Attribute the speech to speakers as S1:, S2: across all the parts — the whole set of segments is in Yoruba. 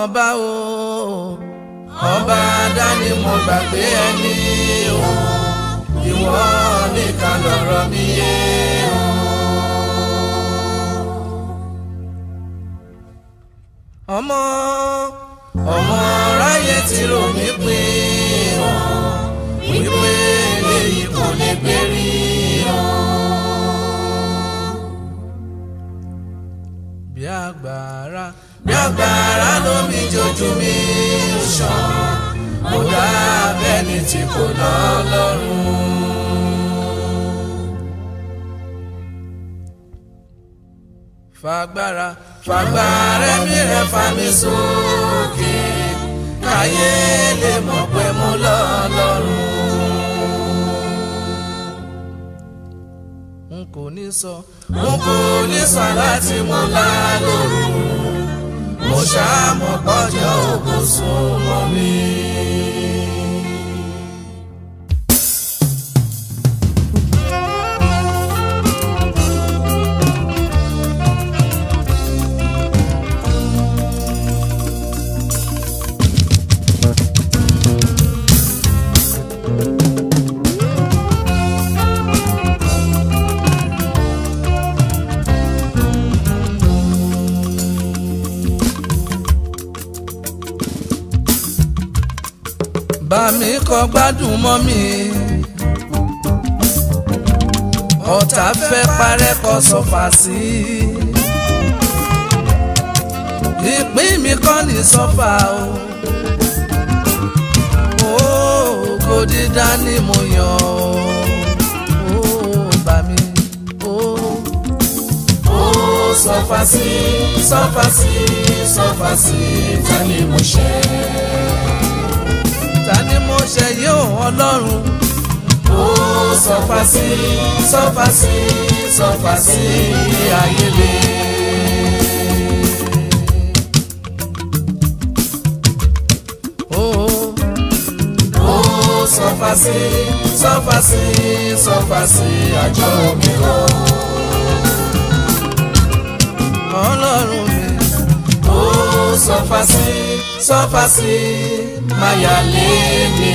S1: ọba o ọba dání mo gbàgbé ẹni o ìwọ nìkan lọ̀rọ̀ mi yé o. ọmọ ráyè tí rò mí pín o wípé eléyìí kò lè gbérí o. bí agbára lómi jojú mi ṣàn mo dá bẹ́ni tí kò lọ́lọ́run. fàgbára mi rẹ̀ fà mí sókè káyé lè mọ̀ pé mo lọ́lọ́run. n kò ní sọ láti mú lálóru mo ṣàmọ̀ pọ́jọ́ òkú sún mọ́ mi. bá mi kọ́ gbádùn mọ́ mi ọ̀tá fẹ́ parẹ́ kọ́ sọ́fà sí ìpín mi kọ́ ní sọ́fà o kò dídá ni mo yàn o bá mi sọ́fà sí ta ni mo ṣẹ̀. Ta ni mo ṣẹ̀ yóò Ọlọ́run ó sọ́fà sí ayé lè. ó sọ́fà sí àjọ mi lọ. Ọlọ́run mi ó sọ́fà sí máyà lé mi.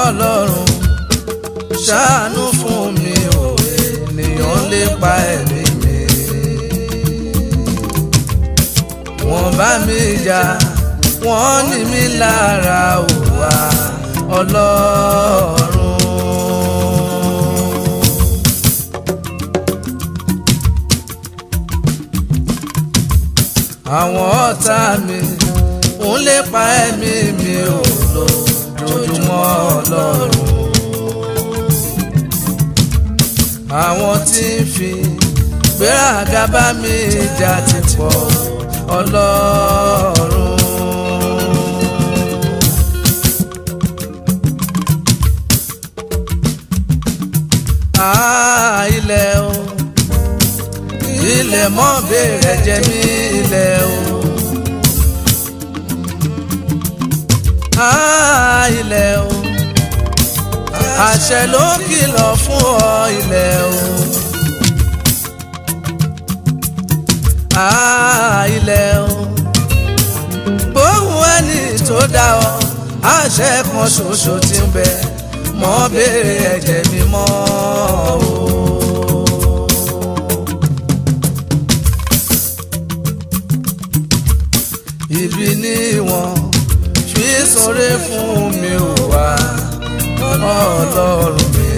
S1: Ọlọ́run ṣàánú fún mi o ènìyàn lè pa ẹ̀mí mi. Wọ́n bá mi jà wọ́n ní mi lára ò wá Ọlọ́run. Àwọn ọ̀tá mi ń lépa ẹ̀mí mi ò lójoojúmọ́ Ọlọ́run. Àwọn tí ń fi gbéraga bá mi jà ti pọ̀ Ọlọ́run. Ilẹ̀ mọ́ bèrè jẹ mí ilẹ̀ o. Ilẹ̀ o. Àṣẹ ló kìlọ̀ fún ọ ilẹ̀ o. Ilẹ̀ o. Bóhùn ẹni tó dá ọ àṣẹ kan ṣoṣo tí ń bẹ mọ́ bèrè ẹ̀jẹ̀ mi mọ́ o. Ibi ni wọ́n fi sọ̀rọ̀ fún mi ò wá Ọlọ́run mi.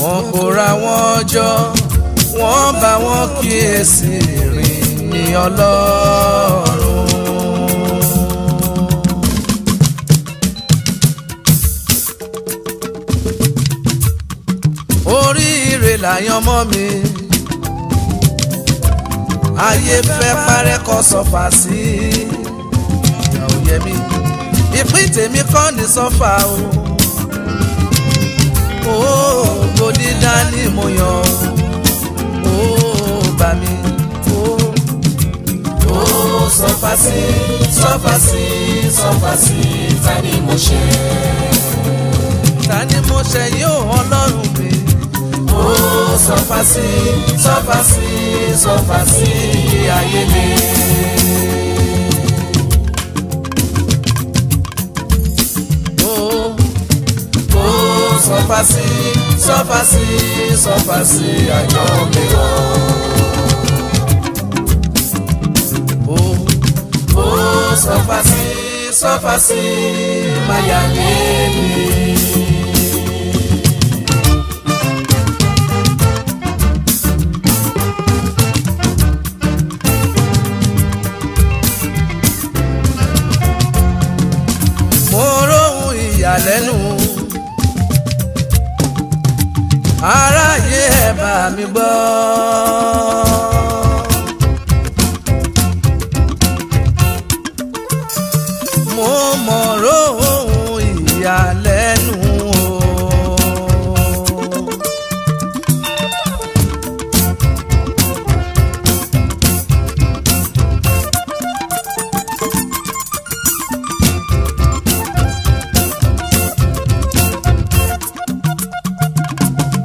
S1: Wọ́n kóra wọn jọ wọ́n bá wọn kíyèsí rìn ní Ọlọ́run. Oríire làyàn mọ́ mi. Ayé fẹ́ parẹ́ kọ́ sọ́fà sí ìyàwó yẹmi ìpín tèmi kọ́ ní sọ́fà o. mo yàn ó bá mi ó sọfàsí sọfàsí sọfàsí ta ni mo ṣe yóò Ọlọ́run mi ó sọfàsí sọfàsí sọfàsí ayé mi. Sọfàsí sọfàsí sọfàsí ayọ̀ mi ó sọfàsí sọfàsí máyà mi. Mo róhun ìyàlẹ́nu aráyé ẹ bá mi gbọ́. Mo mọ̀rọ̀ ohun ìyàlẹ́nu o.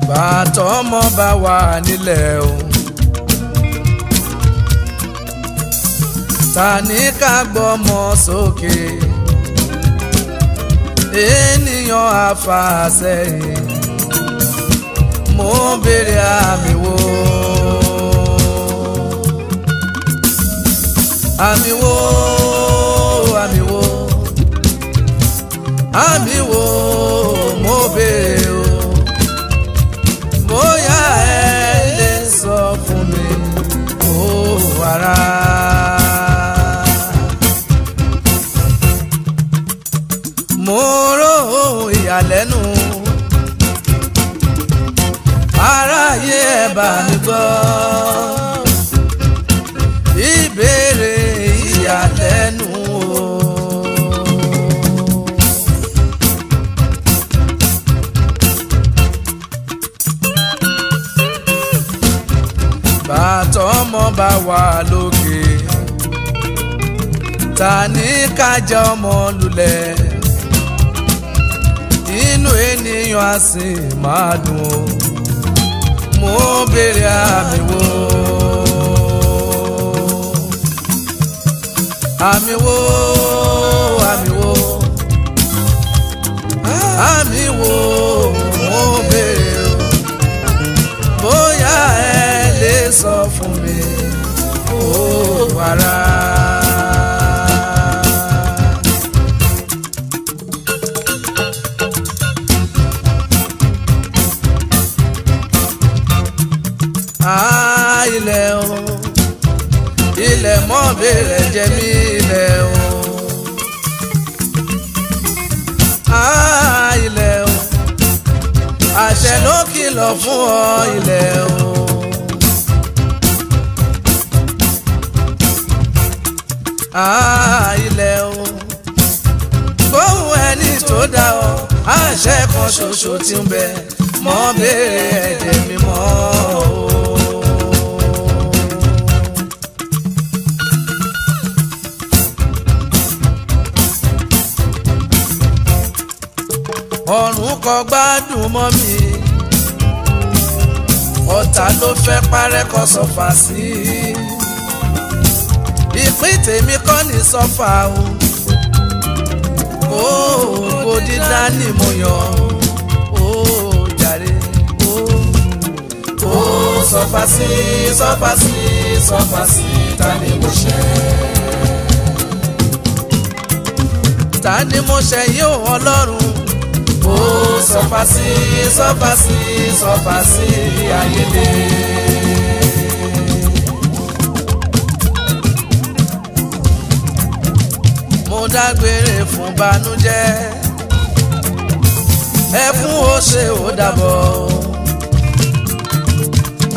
S1: Bàtọ́mọ bá wà nílẹ̀ o, ta ní ká gbọ́mọ sókè, ènìyàn àfàsẹ́yìn, mo béèrè àmì wo, àmì wo, àmì wo, àmì wo, mo béèrè o. Bóyá ẹ lè sọ fún mi ó wàrà. Mo róhun ìyàlẹ́nu aráyé ẹ bá mi gbọ́. Ìbéèrè ìyàlẹ́nu o. Bàtọ́mọ bá wà lókè, ta ní ká jẹ́ ọmọ lulẹ̀, inú ènìyàn á sì máa dùn ó. Mo béèrè àmì wo, àmì wo, àmì wo, àmì wo, mo béèrè o. Bóyá ẹ lè sọ fún mi ó wàrà. Ilẹ̀ o, ilẹ̀ mọ́ bèrè jẹ mí ilẹ̀ o. Ilẹ̀ o, àṣẹ ló kìlọ̀ fún ọ ilẹ̀ o. Ilẹ̀ o, gbóhùn ẹni tó dá ọ, àṣẹ kan ṣoṣo tí ń bẹ, mọ́ bèrè ẹ̀jẹ̀ mímọ́ o. Ọ̀run kò gbádùn mọ́ mi, ọ̀tá ló fẹ́ parẹ́ kó sọ́fà sí. Ìpín tèmi kọ́ ní sọ́fà o, ògo dídá ni mo yàn ó jàre ó sọ́fà sí, sọ́fà sí, sọ́fà sí, ta ni mo ṣe? Ta ni mo ṣe yóò Ọlọ́run? Ó sọfàsí sọfàsí sọfàsí ayédè. Mo dágbére fún banújẹ́, ẹkún ó ṣe ó dàbọ̀.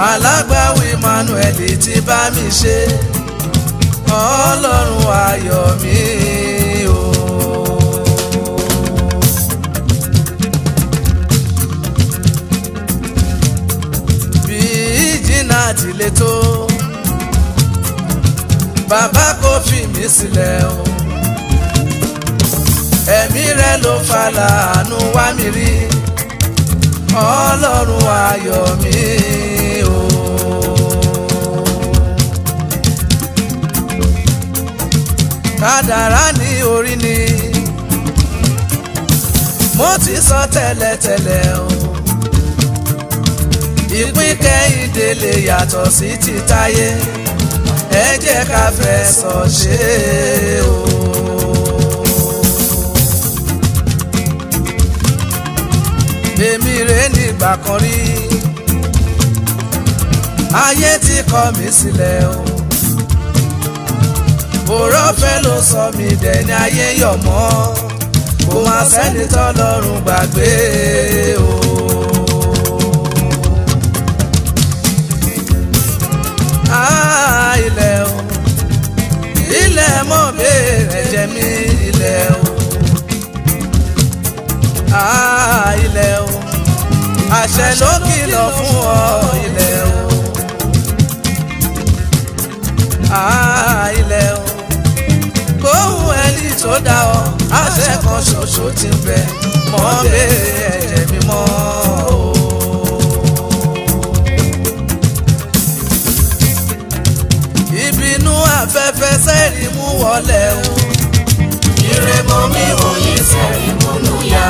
S1: Alágbàwí Emmanuel ti bá mi ṣe, Ọlọ́run ayọ̀ mi o. ti le tó bàbá kò fi mí sílẹ̀ o ẹ̀mí rẹ̀ ló fa láàánú wá mi rí ọlọ́run ayọ̀ mi o. kádàrá ní orí ni mo ti sọ tẹ́lẹ̀tẹ́lẹ̀ o ìpín kẹ́hìndé lè yàtọ̀ sí ti táyé ẹ jẹ́ ká fẹsọ̀ ṣe o. èmi rè nígbà kan rí ayé tí kọ̀ mí sílẹ̀ o òrọ́fẹ́ ló sọ mí dẹni ayé yọ̀ mọ́ kò má sẹ́ni tọ́lọ́run gbàgbé o. ilẹ̀ o ilẹ̀ mọ̀ bẹ́ẹ̀ jẹ́ mi ilẹ̀ o. ilẹ̀ o àṣẹ ló kìlọ̀ fún ọ ilẹ̀ o. ilẹ̀ o kóhùn ẹni tó dá ọ àṣẹ kan ṣoṣo ti ń bẹ mọ́ bẹ́ẹ̀ ẹ̀jẹ̀ mi mọ́ o. ìbínú afẹ́fẹ́ sẹ́rí mú wọlé o ìrèmọ́ mi òye sẹ́rí múnú yá.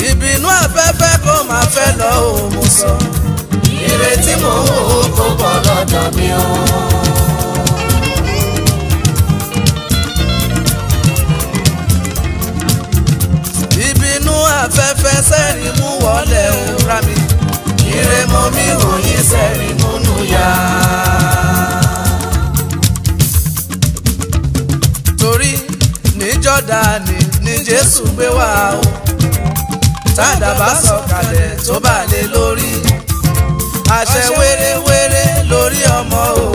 S1: ìbínú afẹ́fẹ́ kò máa fẹ́ lọ o mo sọ ìrètí mò ń wò ó kó bọ́ lọ́dọ̀ mi o. afẹ́fẹ́ sẹ́rin mú wọlé òwúrà mi ìrèmọ́ mi òyìn sẹ́rin múnú yá. torí ní Jọ́dánì ní Jésù gbé wá o tádà bá sọ̀kalẹ̀ tó bá lé lórí àṣẹ wéréwéré lórí ọmọ o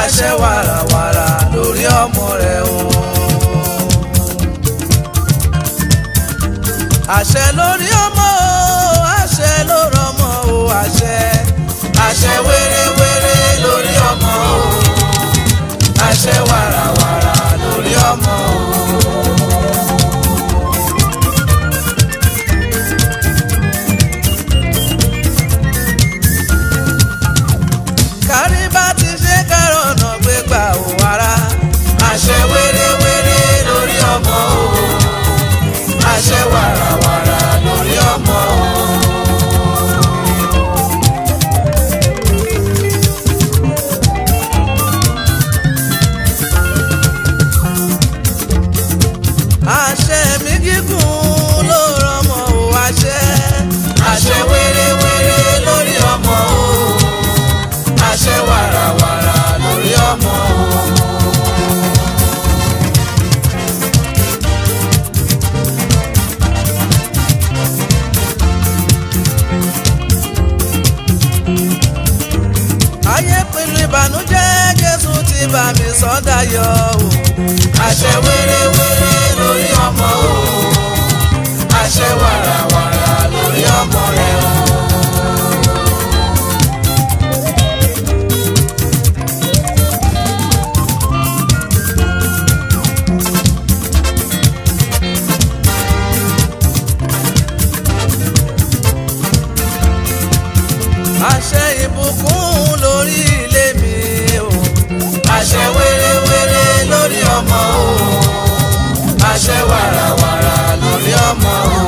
S1: àṣẹ wàràwàrà lórí ọmọ rẹ o. àṣẹ lórí ọmọ o àṣẹ lórí ọmọ o àṣẹ wéréwéré lórí ọmọ o àṣẹ wàràwàrà lórí ọmọ o. kárí bá ti ṣe kárọ̀nà gbégbá o ara àṣẹ wéréwéré lórí ọmọ o àṣẹ wàràwàrà lórí ọmọ o. àṣẹ mi gígùn lórí ọmọ o àṣẹ wéréwéré lórí ọmọ o àṣẹ wàràwàrà lórí ọmọ o. ayé pinnu ìbànújẹ́ Jésù ti bá mi sọ dayọ̀ o àṣẹ wéréwéré lórí ọmọ o àṣẹ wàràwàrà lórí ọmọ rẹ o. àṣẹ ìbùkún lórí ilé mi o àṣẹ wéréwéré lórí ọmọ o àṣẹ wàràwàrà lórí ọmọ o.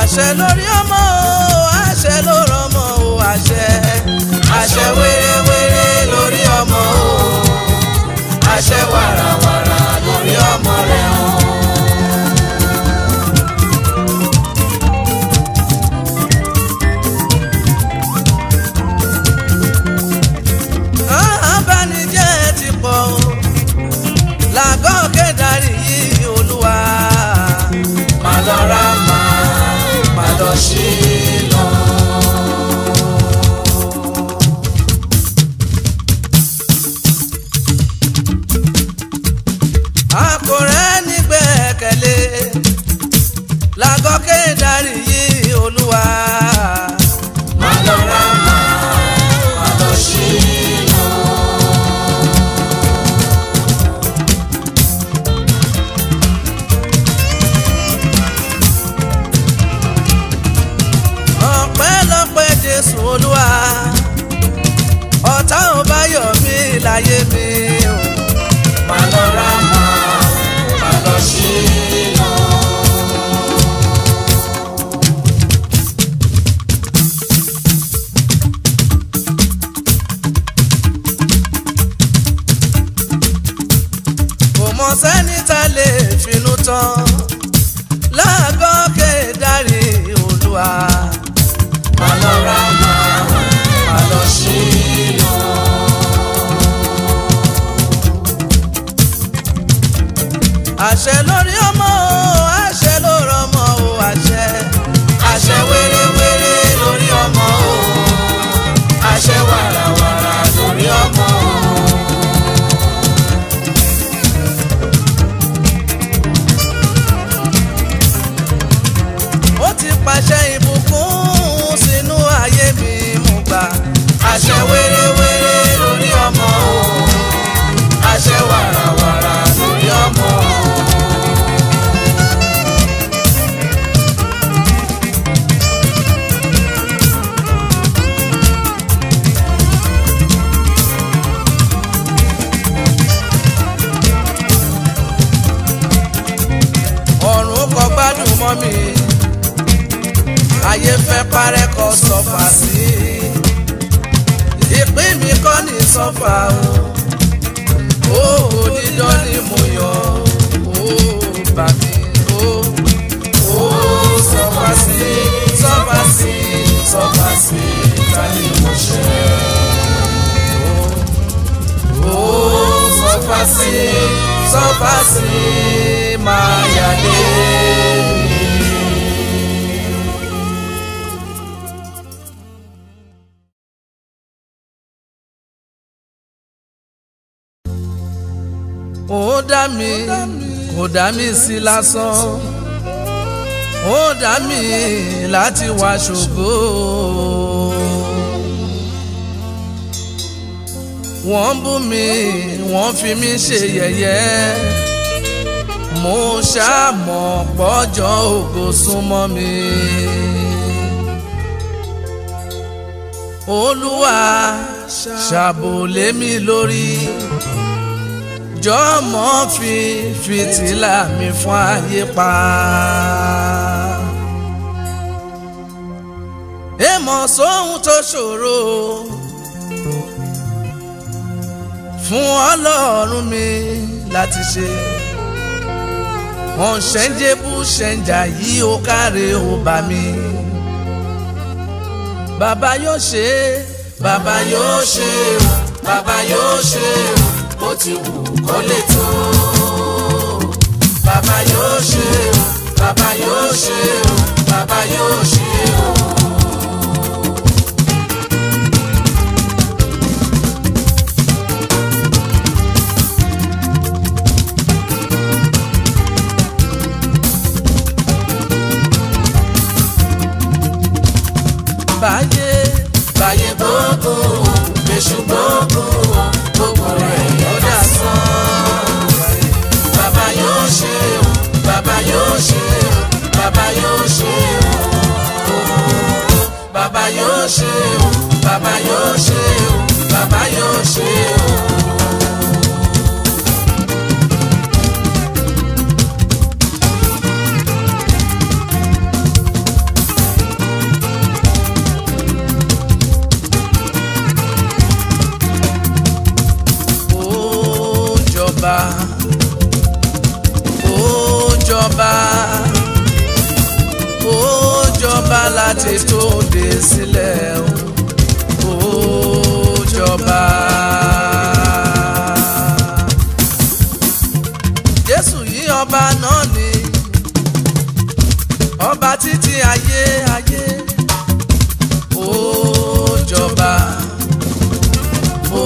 S1: àṣẹ lórí ọmọ o àṣẹ lórí ọmọ o àṣẹ wéréwéré lórí ọmọ o àṣẹ wàràwàrà lórí ọmọ rẹ o. abánijẹ́ ti pọ̀ o làgọ́ Kẹ́dárì yìí Olúwa má lọ ra má lọ ṣí àkórẹ́ nígbẹ́kẹ̀lé lágọ́kẹ́ darí yìí Olúwa.
S2: Má lọ Rámà, má lọ Ṣílò.
S1: Ọpẹ́lọpẹ́ Jésù Olúwa, ọ̀tá ò bá yọ̀ mí láyé mi o.
S2: Má lọ Rámà, má lọ Ṣílò.
S1: Kò mọ sẹ́ni tá lè finú tán lágọ́kẹ́ darí Olúwa.
S2: Má lọ Rámà, má lọ Ṣílò.
S1: Àṣẹ lórí ọmọ o, àṣẹ lórí ọmọ o, àṣẹ.
S2: Àṣẹ wérewére lórí ọmọ o, àṣẹ wàràwàrà lórí ọmọ o.
S1: Ó ti pàṣẹ ìbùkún sínú ayé mi mú gbà.
S2: Àṣẹ wérewére lórí ọmọ o, àṣẹ wàràwàrà lórí ọmọ o.
S1: Ọ̀run kò gbádùn mọ́ mi, ayé fẹ́ parẹ́ kọ sọ́fà sí ìpín mi kọ́ ní sọ́fà o. Ó dídán ni mo yọ ó bà mí ó sọ́fà sí sọ́fà sí sọ́fà sí ta ni mo ṣe ó sọ́fà sí sọ́fà sí máa yàlé mi. Ó dá mi, kò dá mi sí lásán, ó dá mi láti wá ṣògo. Wọ́n bú mi, wọ́n fi mí ṣe yẹ̀yẹ́, mo ṣàmọ̀ pọ́jọ́ ògo súnmọ́ mi. Olúwa ṣàbò lé mi lórí, jọ̀mọ́ fi fìtílà mi fún ayé pa. Èmọ̀ sóhun tó ṣòro fún Ọlọ́run mi láti ṣe. Wọ́n ṣẹ́ńjẹ́bù ṣẹ́ńjà yìí ó káre ó bá mi. Bàbá yóò ṣe é,
S2: Bàbá yóò ṣe o, bàbá yóò ṣe o, bó ti wù kó lè tó. Bàbá yóò ṣe o, bàbá yóò ṣe o, bàbá yóò ṣe o. Báyé gbogbo, èṣù gbogbo, gbogbo rẹ̀ yóò dá sán. Bàbá yóò ṣe o, bàbá yóò ṣe o, bàbá yóò ṣe o. Bàbá yóò ṣe o, bàbá yóò ṣe o, bàbá yóò ṣe o.
S1: Ó jọba láti tó dé sílẹ̀ ó jọba. Jésù yìí ọba náà ni ọba títí ayé ayé. Ó jọba, ó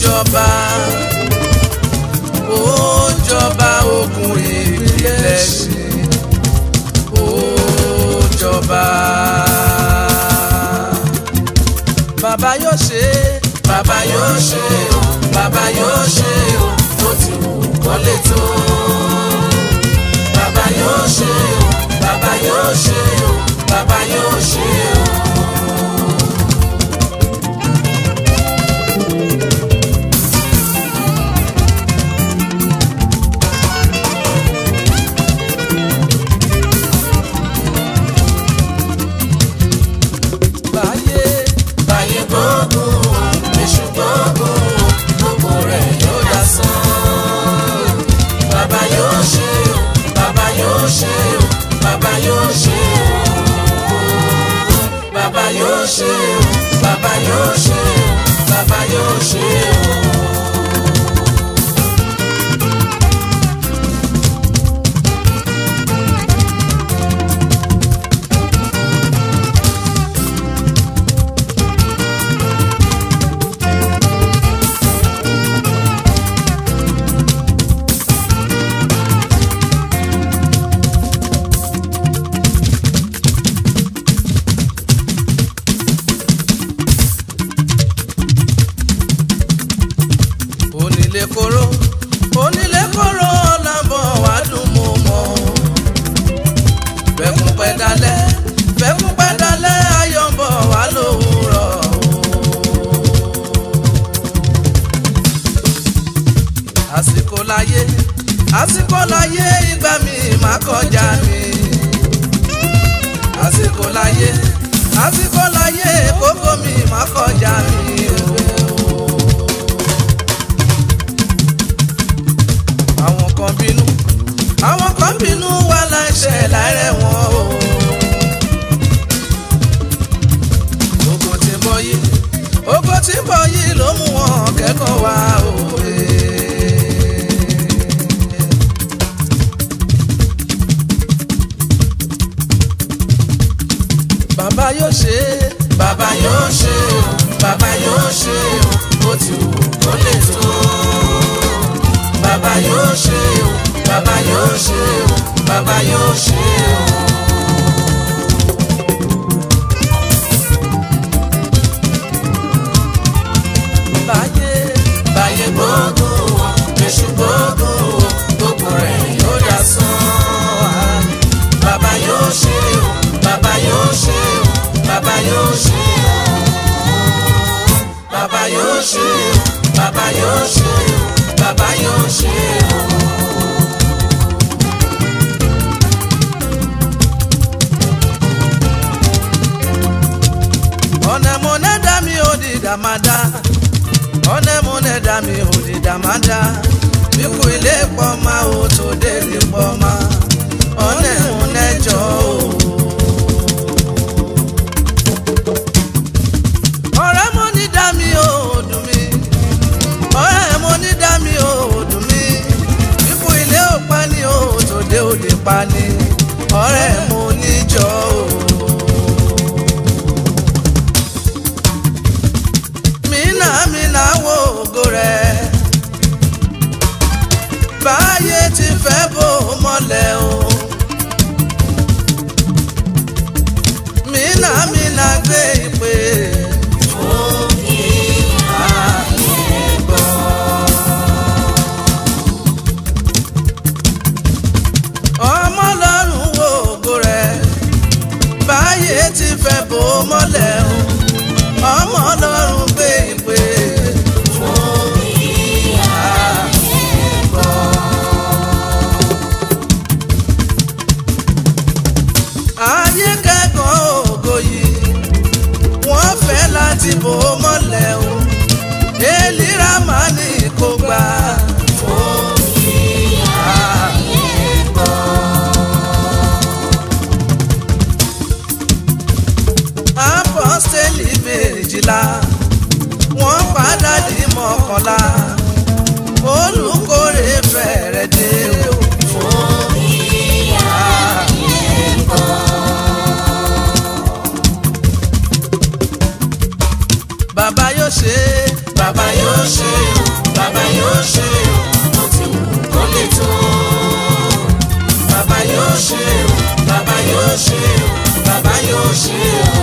S1: jọba, ó jọba.
S2: yóò ṣe o, bàbá yóò ṣe o, tó ti wù kó lè tó. Bàbá yóò ṣe o, bàbá yóò ṣe o, bàbá yóò ṣe o. Bàbá yóò ṣe o, bàbá yóò ṣe o, bàbá yóò ṣe o. Onílé kóró lábọ̀ wá dùn mọ́ mọ́. Fẹ́kún pẹ́ dalẹ̀ ayọ̀ ń bọ̀ wá lówùrọ̀. Àsìkò láyé ìgbà mi má kọjá mi. Àsìkò láyé kókó mi má kọjá mi. Àwọn kan bínú wà láìṣẹ̀ láìrẹ̀ wọn o. Ògo tí ń bọ̀ yìí ló mú wọn kẹ́kọ̀ọ́ wá òwe. Bàbá yóò ṣe o, bàbá yóò ṣe o, ó ti wù kó lè tó. Bàbá yóò ṣe o, bàbá yóò ṣe o, bàbá yóò ṣe o. Báyé gbogbo wọn, èṣù gbogbo wọn, gbogbo rẹ̀ yóò dasán. Bàbá yóò ṣe o, bàbá yóò ṣe o, bàbá yóò ṣe o. Bàbá yóò ṣe o, bàbá yóò ṣe o, bàbá yóò ṣe o. Ọ̀nẹ́mọ̀nẹ́dá mi ò di dàmádá. Ọ̀nẹ́mọ̀nẹ́dá mi ò di dàmádá. Bíkú ilé pọ̀ máa ò tó dé lè pọ̀ máa. Ọ̀nẹ́mọ̀nẹ́jọ́ o. Ọ̀rẹ́ mo ní dá mi ò dùn mí. Ọ̀rẹ́ mo ní dá mi ò dùn mí. Bíkú ilé ò pa ni ò tó dé ò lè pa ni. Ọ̀rẹ́ mo níjọ́ o. Mina wo ògo rẹ̀. Báyé ti fẹ́ bò mọ́lẹ̀ o. Mina gbé ìpè. Fún kí ayé gbọ́. Ọmọ Ọlọ́run wo ògo rẹ̀. Báyé ti fẹ́ bò mọ́lẹ̀ o. Ọmọ Ọlọ́run gbé ìpè. Fún kí ayé gbọ́. Ayé kẹ́kọ̀ọ́ ògo yìí, wọ́n fẹ́ láti bò mọ́lẹ̀ o. Èlíra máa ní kó gbà. Fún kí ayé gbọ́. Apọ́stélì méjìlá, wọ́n padà di mọ́kànlá. Olùkórè fẹ́rẹ̀ dé o. Fún kí ayé gbọ́. Bàbá yóò ṣe, bàbá yóò ṣe o, bàbá yóò ṣe o, ó ti wù kó lè tó. Bàbá yóò ṣe o, bàbá yóò ṣe o, bàbá yóò ṣe o.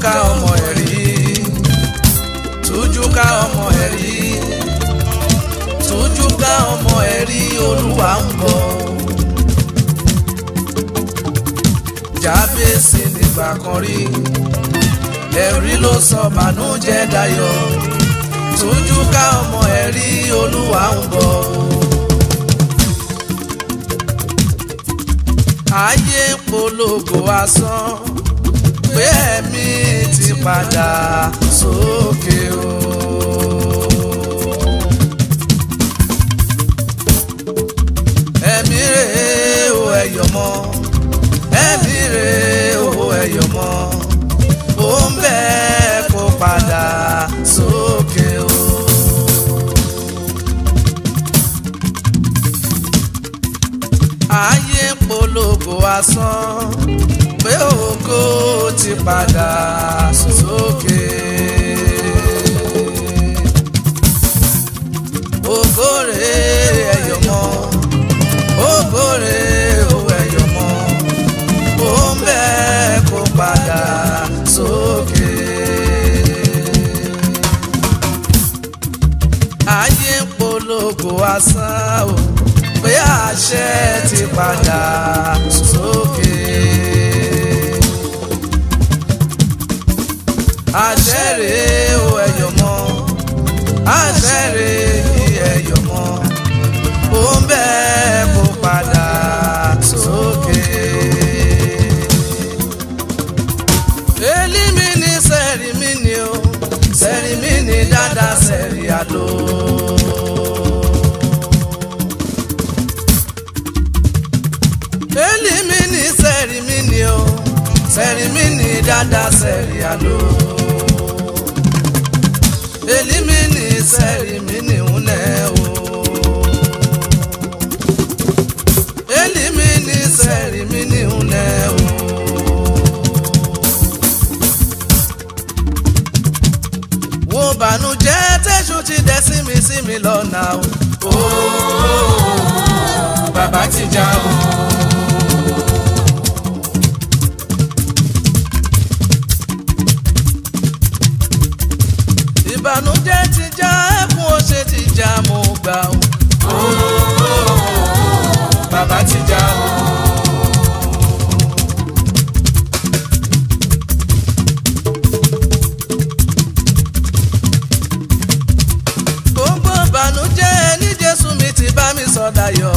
S1: ká ọmọ ẹ̀rí tújú ká ọmọ ẹ̀rí tújú ká ọmọ ẹ̀rí Olúwa ń bọ̀. Jábésì nígbà kan rí ẹ̀rí ló sọ bànújẹ́ dayọ̀ tújú ká ọmọ ẹ̀rí Olúwa ń bọ̀. Ayé ń polongo asán pé ẹ̀mí ti padà sókè o. Ẹ̀mí rèé o ẹ̀yọ̀ mọ́ ẹ̀mí rèé o ẹ̀yọ̀ mọ́ ó ń bẹ́ kó padà sókè o. Ayé ń polongo asán pé ògo ti padà sókè. Ògo rèé ẹ̀yọ̀ mọ́ ògo rèé o ẹ̀yọ̀ mọ́ ó ń bẹ́ kó padà sókè. Ayé ń polongo asán o pé àṣẹ ti padà sókè. Àṣẹ rèé o ẹ̀yọ̀ mọ́ àṣẹ rèé ẹ̀yọ̀ mọ́ ó ń bẹ́ kó padà sókè. Èlímì ní sẹ́rí mi ni o sẹ́rí mi ni dáadáa sẹ́rí àlọ́. Èlímì ní sẹ́rí mi ni o sẹ́rí mi ni dáadáa sẹ́rí àlọ́. Èlímì ní sẹ́rí mi ni ńlẹ̀ o. Èlímì ní sẹ́rí mi ni ńlẹ̀ o. Wo bànújẹ́ tẹ́ṣù ti dẹ̀ sí mi lọ́nà o.
S2: Bàbá ti já o.
S1: Ìbànújẹ́ ti já ẹkún òṣè ti já mo gbà o.
S2: Bàbá ti já o.
S1: Gbogbo ìbànújẹ́ ní Jésù mi ti bá mi sọ dayọ̀.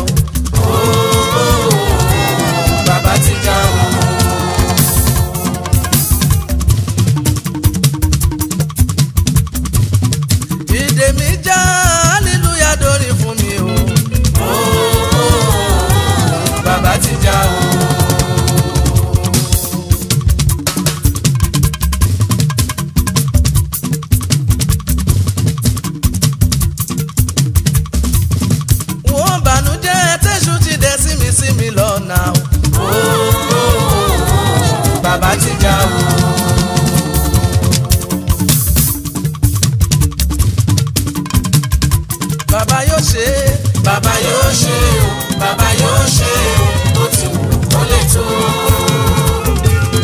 S2: Bàbá ti já o.
S1: Ìdè mi já hallelujah dórí fún mi o.
S2: Bàbá ti já o.
S1: Wọ́n bànújẹ́ tẹ́ṣù ti dẹ̀ sí mi lọ́nà o.
S2: Bàbá ti já o.
S1: Bàbá yóò ṣe é.
S2: Bàbá yóò ṣe o. Bàbá yóò ṣe o. Ó ti wù kó lè tó.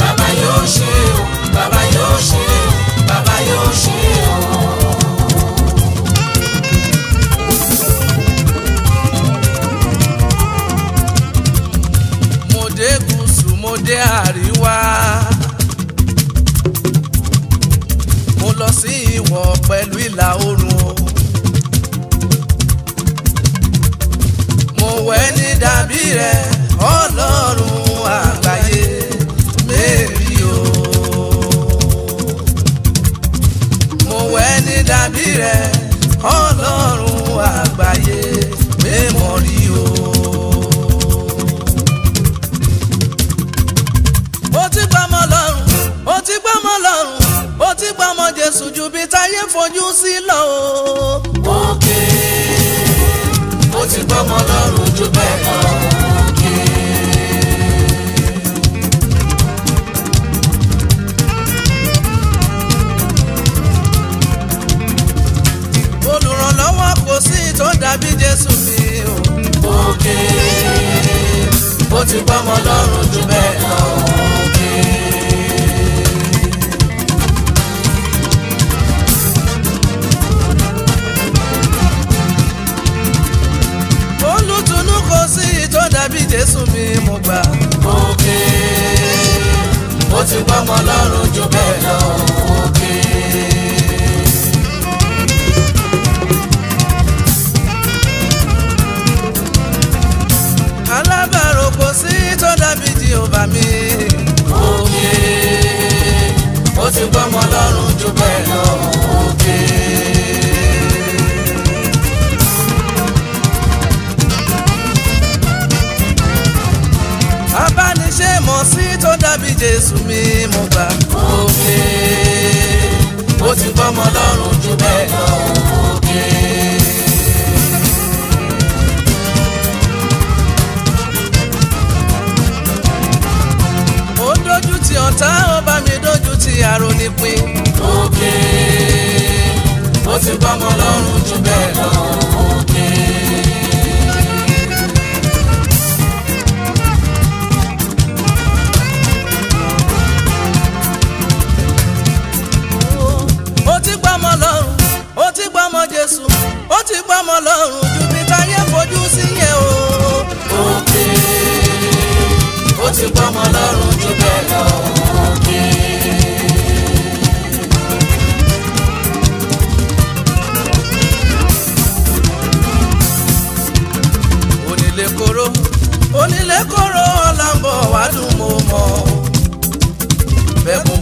S2: Bàbá yóò ṣe o. Bàbá yóò ṣe o. Bàbá yóò ṣe o.
S1: Mo dé gúúsù mo dé àríwá. Mo lọ sí ìwọ̀ pẹ̀lú ìlà oòrùn o. Mo wẹ̀ ní dàbí rẹ̀ Ọlọ́run àgbáyé Mary o. Mo wẹ̀ ní dàbí rẹ̀ Ọlọ́run àgbáyé Mary o. Ó ti gbọ́mọ lọ́rùn ó ti gbọ́mọ lọ́rùn ó ti gbọ́mọ Jésù ju bí táyé fojú sí lọ o.
S2: Òkè ó ti gbọ́mọ lọ́rùn jù bẹ́ẹ̀ lọ. Òkè.
S1: Olùrànlọ́wọ́ kò sí tó dàbí Jésù mi o.
S2: Òkè ó ti gbọ́mọ lọ́rùn jù bẹ́ẹ̀ lọ. Òkè. gbọ́mọ lọ́rùn jù bẹ́ẹ̀ lọ òkè.
S1: alábàárò kò sí tó dàbí Jèhófà mi.
S2: òkè ó ti gbọ́mọ lọ́rùn jù bẹ́ẹ̀ lọ òkè.
S1: abániṣe mọ̀ sí tó dàbí Jésù mi mo gbà.
S2: òkè ó ti gbọ́mọ lọ́rùn jù bẹ́ẹ̀ lọ òkè.
S1: ó dójú ti ọ̀tá ó bá mi dójú ti àrònípin.
S2: òkè ó ti gbọ́mọ lọ́rùn jù bẹ́ẹ̀ lọ òkè.
S1: ó ti gbọ́mọ lọ́rùn ó ti gbọ́mọ Jésù ó ti gbọ́mọ lọ́rùn ju bí táyé fojú sí yẹn o.
S2: òkè ó ti gbọ́mọ lọ́rùn jù bẹ́ẹ̀ lọ òkè.
S1: onílé kóró ọ̀làǹbọ̀ wá dùn mo mọ̀ bẹ́kún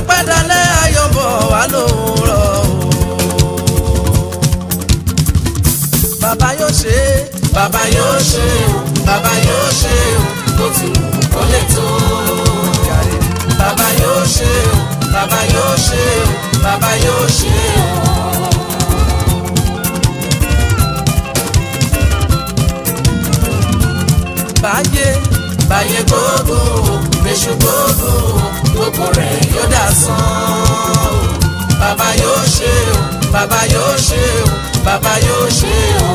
S1: pẹ́ dalẹ́ ayọ̀bọ̀ wá lówùrọ̀ o. bàbá yóò ṣe
S2: bàbá yóò ṣe o bàbá yóò ṣe o bó ti wù kó lè tó. bàbá yóò ṣe o bàbá yóò ṣe o bàbá yóò ṣe o. báyé gbogbo bẹ́ṣù gbogbo gbogbo rẹ̀ yóò dà sán. bàbá yóò ṣe o bàbá yóò ṣe o bàbá yóò ṣe o.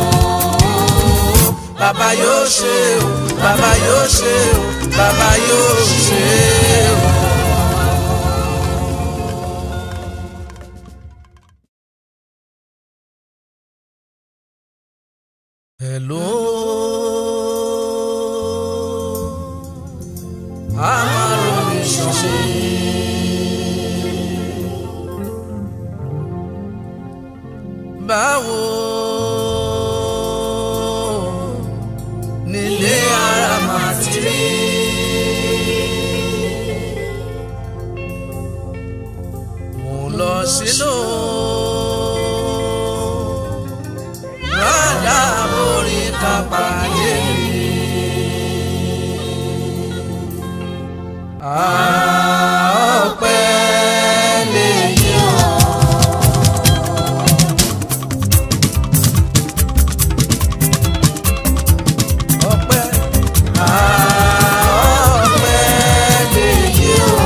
S2: bàbá yóò ṣe o bàbá yóò ṣe o bàbá yóò ṣe o.
S1: Hello. Báwo nílé ara máa ti rí? Mo lọ sílò rádà mórí kápá yé mi. Ọpẹ́ lèyí o. Ọpẹ́ lèyí o.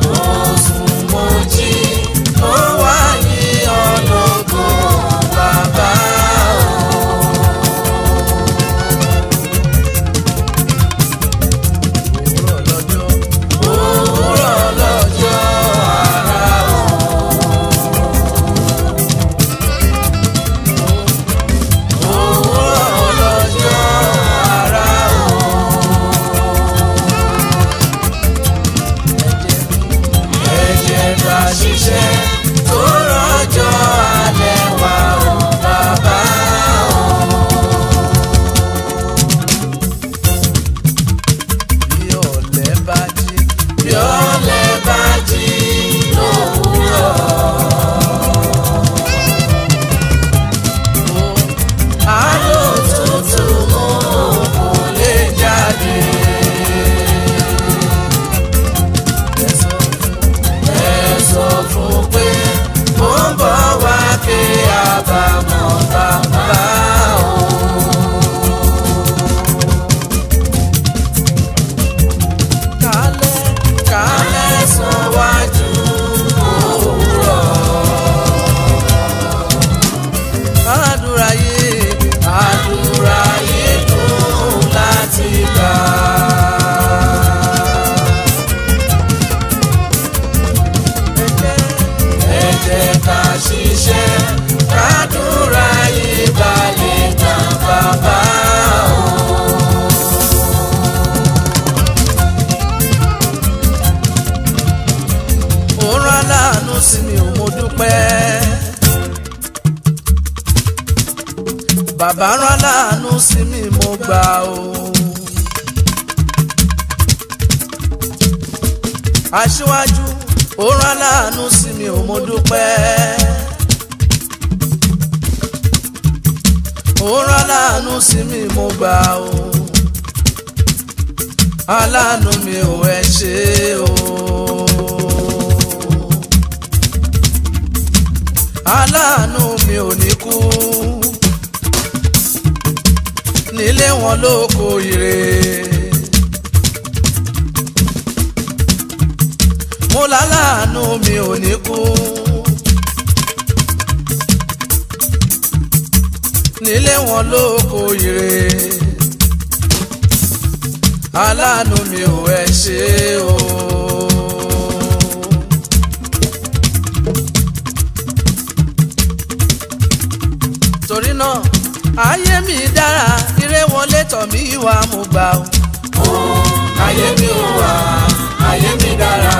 S1: Mo sùn mo jí mo wá láàánú sí mi ò mo dúpẹ́. Bàbá rán láàánú sí mi mo gbà o. Aṣíwájú ó rán láàánú sí mi ò mo dúpẹ́. Ó rán láàánú sí mi mo gbà o. Aláàánú mi ò ẹ ṣé o. Aláàánú mi ò ní kú nílé wọn lóko ire. Mo láláàánú mi ò ní kú nílé wọn lóko ire. Aláàánú mi ò ẹ ṣé o. Torí náà ayé mi dára, ire wọlé tọ̀ mí wá mo gbà o.
S2: Ayé mi ò wá, ayé mi dára.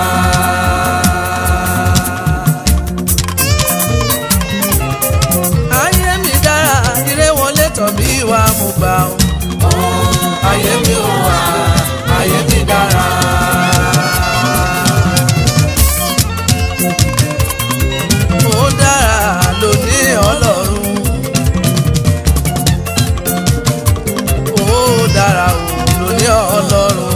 S1: Ayé mi dára, ire wọlé tọ̀ mí wá mo gbà o.
S2: Ayé mi ò wá, ayé mi dára.
S1: Ó dára lóní Ọlọ́run. Ó dára lóní Ọlọ́run.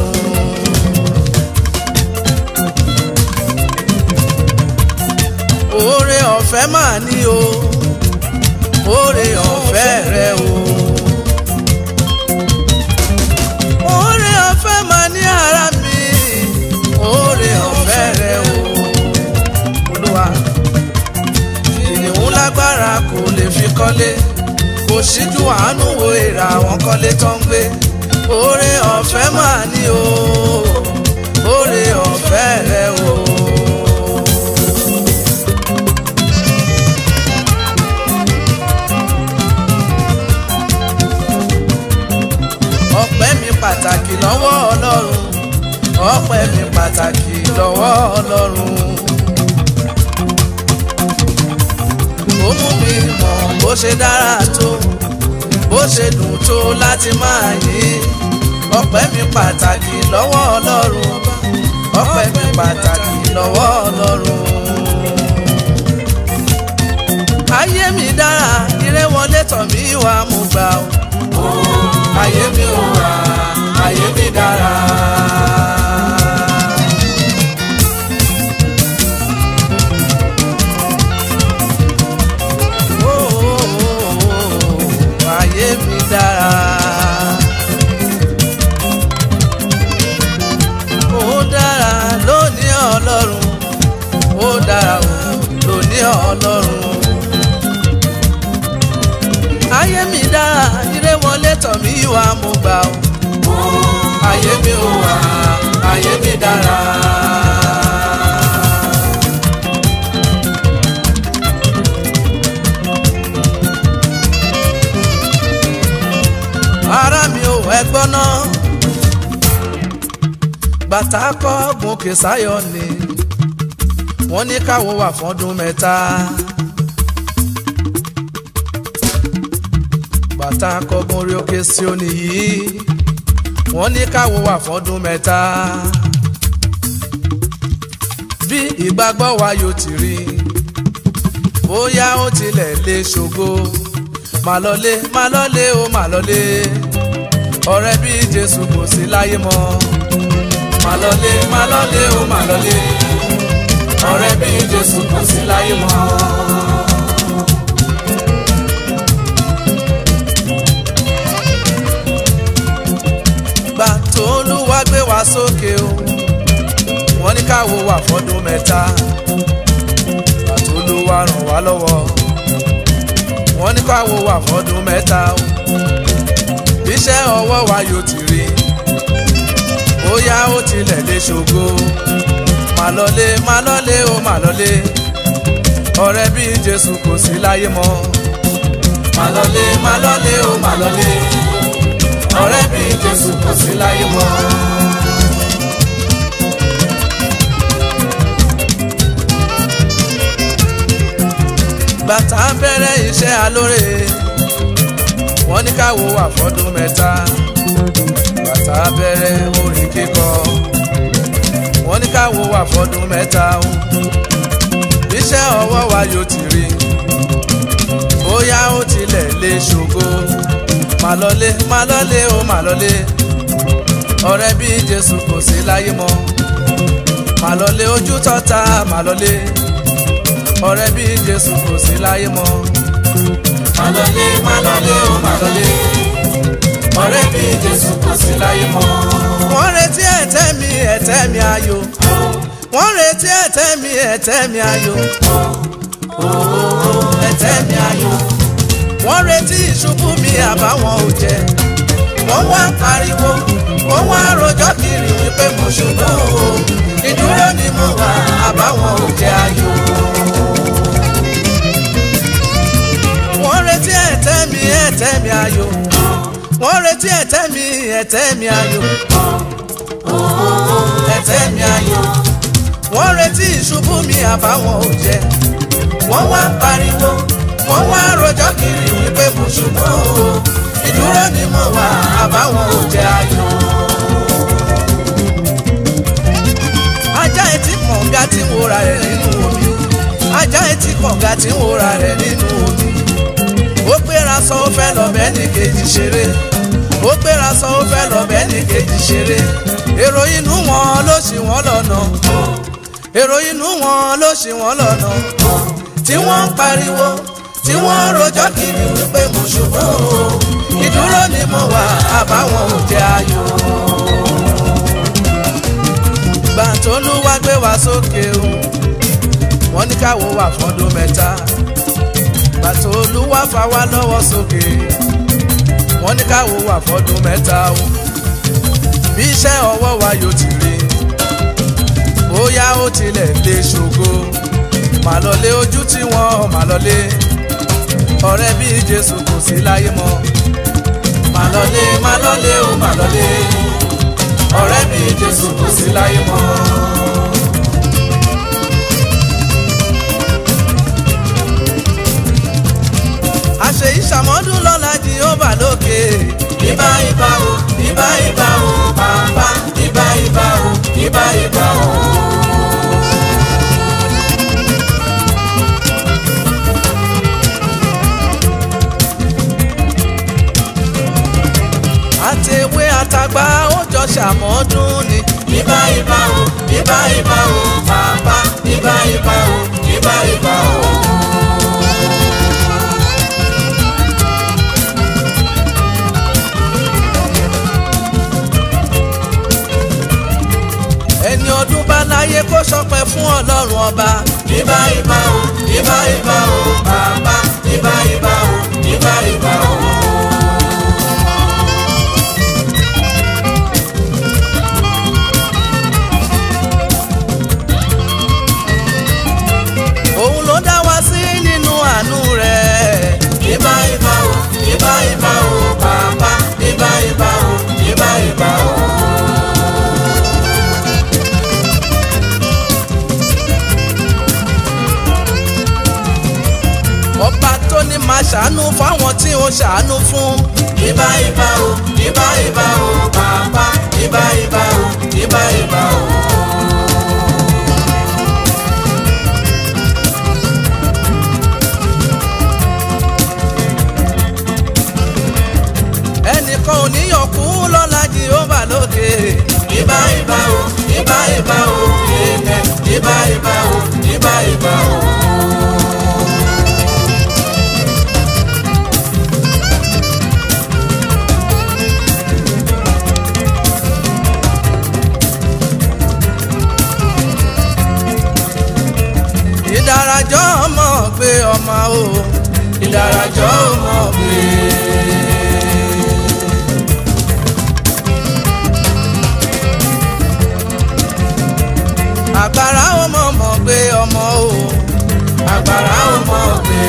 S1: Oore ọ̀fẹ́ máa ní o, oore ọ̀fẹ́ rẹ o. Oore ọ̀fẹ́ máa ní ara mi, oore ọ̀fẹ́ rẹ o. Olúwa, kìnìún lágbára kò lè fi kọ́lé, kò síjú àánú wo èrà àwọn kọ́lé tó ń gbé. Oore ọ̀fẹ́ máa ní o, oore ọ̀fẹ́ rẹ o. Ọpẹ́ mi pàtàkì lọ́wọ́ Ọlọ́run, ọpẹ́ mi pàtàkì lọ́wọ́ Ọlọ́run. Ó mú mi mọ̀ bó ṣe dára tó, bó ṣe dùn tó láti máa yìn. Ọpẹ́ mi pàtàkì lọ́wọ́ Ọlọ́run, ọpẹ́ mi pàtàkì lọ́wọ́ Ọlọ́run. Ayé mi dára, ire wọlé tọ̀ mí wá mo gbà o.
S2: Ayé mi ò wá, ayé mi dára.
S1: Ayé mi dára. Ó dára lóní Ọlọ́run, ó dára lóní Ọlọ́run. Ayé mi dára, ire wọlé tọ̀ mí wá mo gbà o.
S2: Ayé mi ò wá, ayé mi dára.
S1: Ara mi ò ẹgbọ́n náà, bàtà kọ́ gòkè sáyọ ni wọ́n ní káwọ́ wà fọ́dún mẹ́ta. Bàtà kọ́ gorí òkè Síónì yìí wọ́n ní káwọ́ wà fọ́dún mẹ́ta. Bí ìgbàgbọ́ wa yóò ti rí, bóyá ó tilẹ̀ lè ṣògo. Má lọlé, má lọlé o, má lọlé. Ọ̀rẹ́ bí Jésù kò sí láyé mọ́. Má lọlé, má lọlé o, má lọlé.
S2: Ọ̀rẹ́ bí Jésù kò sí láyé mọ́.
S1: Gbà tó Olúwa gbé wa sókè o, wọ́n ní káwo wà fọ́dún mẹ́ta. Gbà tó Olúwa ràn wá lọ́wọ́, wọ́n ní káwo wà fọ́dún mẹ́ta o. Iṣẹ́ ọwọ́ wa yóò ti rí, bóyá ó tilẹ̀ lè ṣògo. Má lọlé, má lọlé o, má lọlé. Ọ̀rẹ́ bí Jésù kò sí láyé mọ́.
S2: Má lọlé, má lọlé o, má lọlé. Ọ̀rẹ́ bí Jésù kò sí láyé mọ́.
S1: gbàtà bẹ̀rẹ̀ iṣẹ́ alóore wọ́n ní ká wo àfọ́dún mẹ́ta gbàtà bẹ̀rẹ̀ orin kíkọ wọ́n ní ká wo àfọ́dún mẹ́ta iṣẹ́ ọwọ́ wa yóò ti rí bóyá ó tilẹ̀ lè ṣògo má lọlé ó má lọlé ọ̀rẹ́ bí Jésù kò sí láyé mọ́ má lọlé ojú tọ́ta má lọlé ọ̀rẹ́ bí Jésù kò sí láyé mọ́ má lọlé ó má lọlé ọ̀rẹ́ bí Jésù kò sí láyé mọ́. wọ́n retí ẹ̀tẹ́ mi ayọ̀ wọ́n retí ẹ̀tẹ́ mi ayọ̀ ẹ̀tẹ́ mi ayọ̀ wọ́n retí ìṣubú mi àbáwọn ò jẹ́ wọ́n wá pariwo wọ́n wá rojọ́ kiri wípé mo ṣubú ìdúró ni mo wà àbáwọn ò jẹ́ ayọ̀. wọ́n retí ẹ̀tẹ́ mi ayọ̀ wọ́n retí ẹ̀tẹ́ mi ayọ̀ ẹ̀tẹ́ mi ayọ̀ wọ́n retí ìṣubú mi àbáwọn ò jẹ́ wọ́n wá pariwo wọ́n wá rojọ́ kiri wípé mo ṣubú ìdúró ni mo wà àbáwọn ò jẹ́ ayọ̀. ajá etí kànga tí ń wora rẹ̀ nínú omi ajá etí kànga tí ń wora rẹ̀ nínú omi ó gbéra sọ ó fẹ́ lọ bẹ́ẹ̀ ní kejì ṣeré ó gbéra sọ ó fẹ́ lọ bẹ́ẹ̀ ní kejì ṣeré èrò inú wọn ló ṣì wọ́n lọ́nà èrò inú wọn ló ṣì wọ́n lọ́nà tí wọ́n ń pariwo tí wọ́n rojọ́ kiri wípé mo ṣubú ìdúró ni mo wà àbáwọn ò jẹ́ ayọ̀. Gbàtólúwá gbé wa sókè o wọ́n ní ká wo wà fọ́dún mẹ́ta Gbàtólúwá fà wá lọ́wọ́ sókè wọ́n ní ká wo wà fọ́dún mẹ́ta o bí iṣẹ́ ọwọ́ wa yóò ti rí bóyá ó tilẹ̀ lè ṣògo má lọlé ojú tí wọ́n má lọlé ọ̀rẹ́ bí Jésù kò sí láyé mọ́ má lọlé ó má lọlé ọ̀rẹ́ bí Jésù kò sí láyé mọ́. àṣẹ ìṣàmọ́dún lọ́la Jèhófà lókè ìbà o bàbá ìbà o. àtẹ̀wé àtàgbà ó jọ ṣàmọ́dún ni. ìbà o bàbá ìbà o. ẹni ọdún bá láyé kó ṣọpẹ́ fún Ọlọ́run ọba. ìbà o bàbá ìbà o. òun ló dá wa sí nínú àánú rẹ̀. ìbà o bàbá ìbà o. ọba tó ní máa ṣàánú fáwọn tí ó ṣàánú fún. ìbà o bàbá ìbà o. ẹnìkan ò níyànkú lọ́la Jèhófà lókè. ìbà o ìbà o. ìdárajọ́ ọmọ gbé ọmọ o ìdárajọ́ ọmọ gbé. àgbàrá ọmọ mọ̀ gbé ọmọ o àgbàrá ọmọ gbé.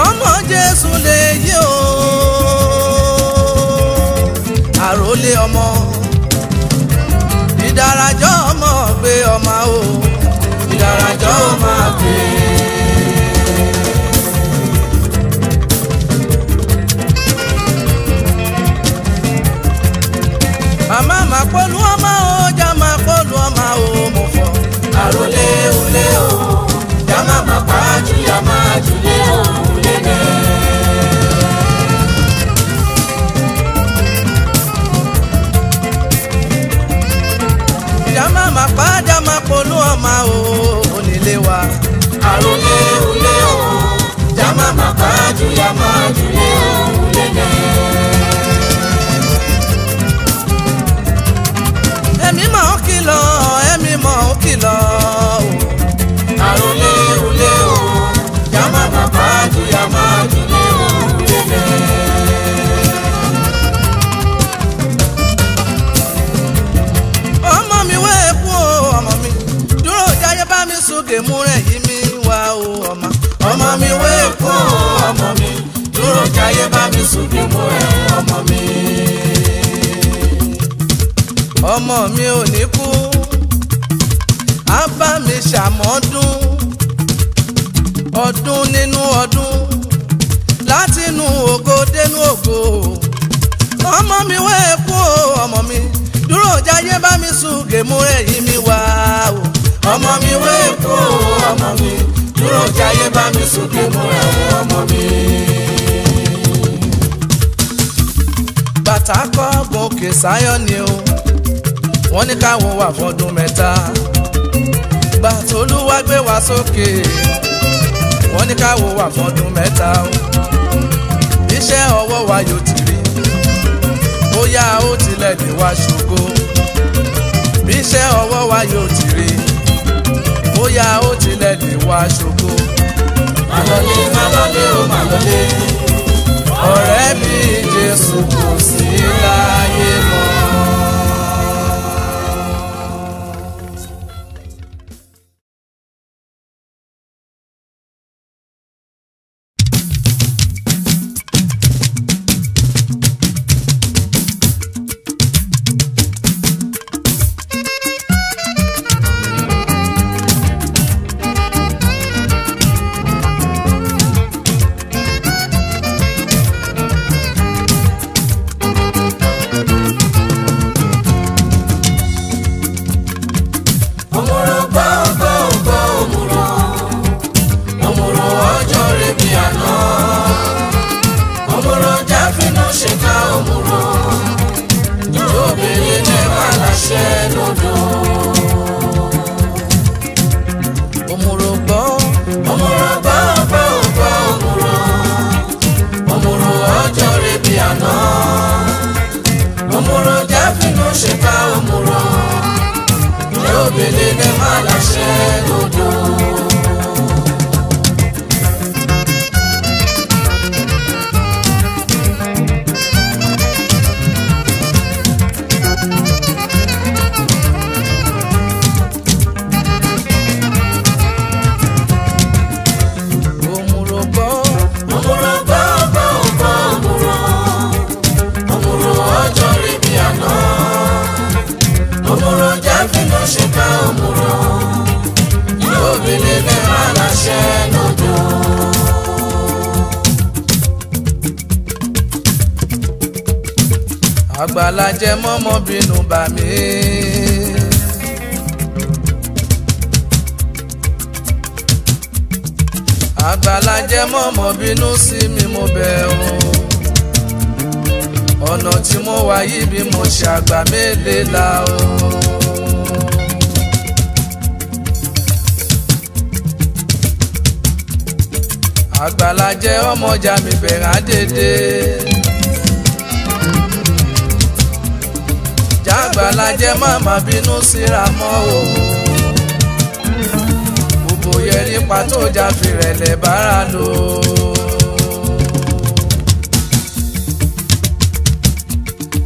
S1: ọmọ Jésù lè yí o àròlé ọmọ
S2: àròlé olé o jàmá màkà jùyà má jùlé o lẹ́lẹ́.
S1: ẹ̀mí mọ̀ ó kìlọ̀ ẹ̀mí mọ̀ ó kìlọ̀
S2: àròlé olé o jàmá màkà jùyà má jùlé o lẹ́lẹ́.
S1: ọmọ mi wé epo ọmọ mi dúró jáyé bá mi sókè mú rẹ̀ yí mi wá o ọmọ.
S2: ọmọ mi wé epo ọmọ mi dúró jáyé bá mi sókè mú rẹ̀ ọmọ mi.
S1: ọmọ mi ò ní kú á bá mi ṣàmọ́dún ọdún nínú ọdún látinú ògo dénú ògo. ọmọ mi wé epo ọmọ mi dúró jáyé bá mi sùgè mú rẹ̀ yí mi wá o.
S2: ọmọ mi wé epo ọmọ mi dúró jáyé bá mi sókè mú rẹ̀ ọmọ mi.
S1: bàtà kọ́ gòkè sáyọ́ ni o wọ́n ní káwọn wà fọdún mẹ́ta. bàtà olúwa gbé wa sókè wọ́n ní káwọn wà fọdún mẹ́ta o. iṣẹ́ ọwọ́ wa yóò ti rí bóyá ó tilẹ̀ lè wá ṣògo. iṣẹ́ ọwọ́ wa yóò ti rí bóyá ó tilẹ̀ lè wá ṣògo.
S2: màlọ́lé màlọ́lé o màlọ́lé
S1: ọ̀rẹ́ mi Jésù kò sí láyé mọ́. àgbàlá jẹ mọ́mọ́ bínú bà mí. àgbàlá jẹ mọ́mọ́ bínú sí mi mo bẹ̀ o. ọ̀nà tí mo wà yìí bí mo ṣàgbà mélèé la o. àgbàlá jẹ ọmọjà mi bẹ̀rẹ̀ àdédé. jágbàlá jẹ màmá bínú síra mọ́ o. gbogbo yẹrí pàtó jáfi rẹ̀lẹ̀ bára lò.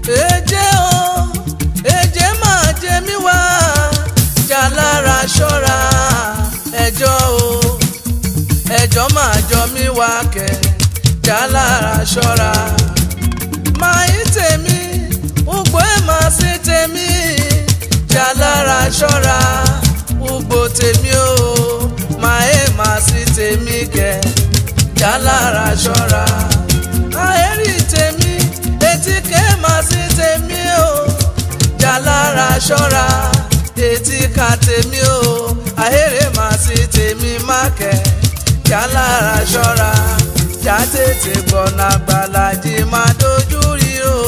S1: èjé o èjé máa jẹ mí wá jálára ṣọ́ra ẹjọ́ o ẹjọ́ máa jọ mí wá kẹ̀ jálára ṣọ́ra máa ń tèmi ugbo ẹ̀ máa sí tèmi jálára ṣọ́ra ugbo tèmi o máa ẹ̀ máa sí tèmi kẹ̀ jálára ṣọ́ra àẹ́rì tèmi etí kẹ́ máa sí tèmi o jálára ṣọ́ra etí ka tèmi o àẹ́rì máa sí tèmi má kẹ̀ jálára ṣọ́ra já tètè gbọ́nà gbàlàjì máa dojú rí o.